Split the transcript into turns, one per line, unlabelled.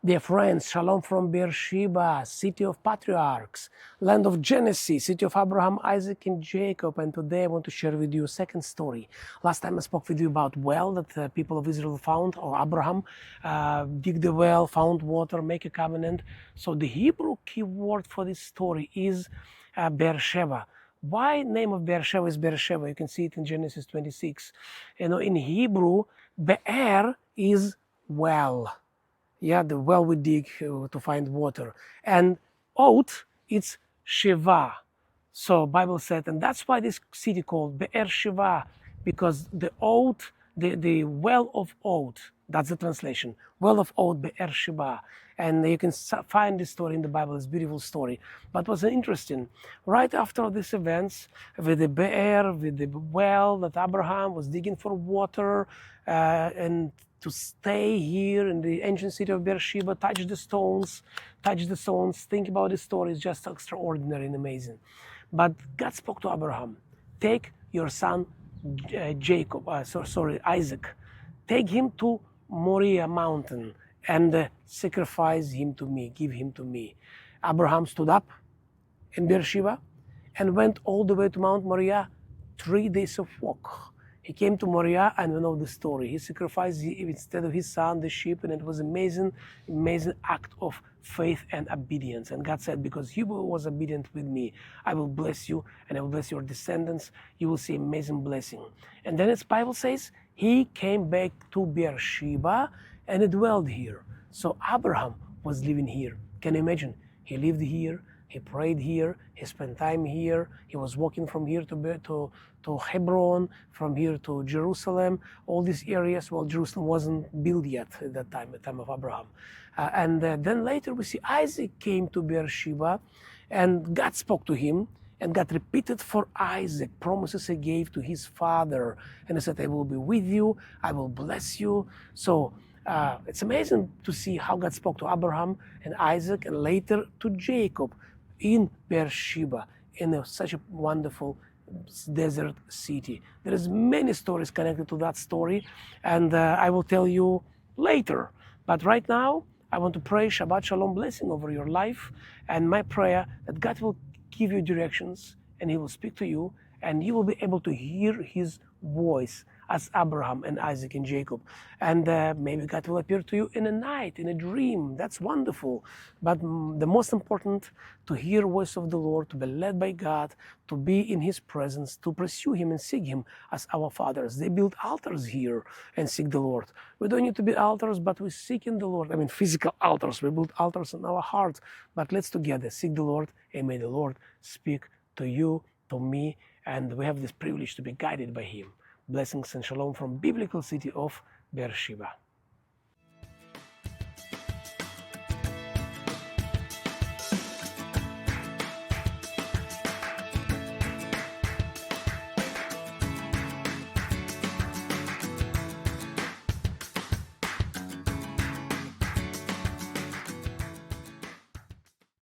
Dear friends, shalom from Beersheba, city of Patriarchs, land of Genesis, city of Abraham, Isaac, and Jacob. And today I want to share with you a second story. Last time I spoke with you about well that the people of Israel found, or Abraham dig the well, found water, make a covenant. So the Hebrew key word for this story is Beersheba. Why name of Beersheba is Beersheba? You can see it in Genesis 26. You know, in Hebrew, Be'er is well. Yeah, the well we dig to find water. And oat, it's Sheva. So Bible said, and that's why this city called Beer-sheva, because the oat, the well of oat, that's the translation, well of oat, Beer-sheva. And you can find this story in the Bible, it's a beautiful story. But what's interesting, right after these events, with the Be'er, with the well that Abraham was digging for water, and to stay here in the ancient city of Beersheba, touch the stones, think about the story, it's just extraordinary and amazing. But God spoke to Abraham, take your son Isaac, take him to Moriah mountain and sacrifice him to me, give him to me. Abraham stood up in Beersheba and went all the way to Mount Moriah, 3 days of walk. He came to Moriah, and we know the story. He sacrificed instead of his son the sheep, and it was amazing act of faith and obedience. And God said, because you was obedient with me, I will bless you, and I will bless your descendants. You will see amazing blessing. And then its Bible says, he came back to Beersheba and he dwelled here. So Abraham was living here. Can you imagine? He lived here. He prayed here, he spent time here, he was walking from here to Hebron, from here to Jerusalem, all these areas. Well, Jerusalem wasn't built yet at that time, the time of Abraham. Then later we see Isaac came to Beersheba, and God spoke to him, and God repeated for Isaac promises he gave to his father. And he said, I will be with you, I will bless you. So it's amazing to see how God spoke to Abraham and Isaac, and later to Jacob in Beersheba, in such a wonderful desert city. There is many stories connected to that story, and I will tell you later. But right now, I want to pray Shabbat Shalom blessing over your life, and my prayer that God will give you directions, and He will speak to you, and you will be able to hear His voice as Abraham and Isaac and Jacob. And maybe God will appear to you in a night, in a dream. That's wonderful. But the most important, to hear the voice of the Lord, to be led by God, to be in His presence, to pursue Him and seek Him as our fathers. They build altars here and seek the Lord. We don't need to build altars, but we seek in the Lord. I mean, physical altars. We build altars in our hearts. But let's together seek the Lord, and may the Lord speak to you, to me, and we have this privilege to be guided by Him. Blessings and shalom from biblical city of Beersheba.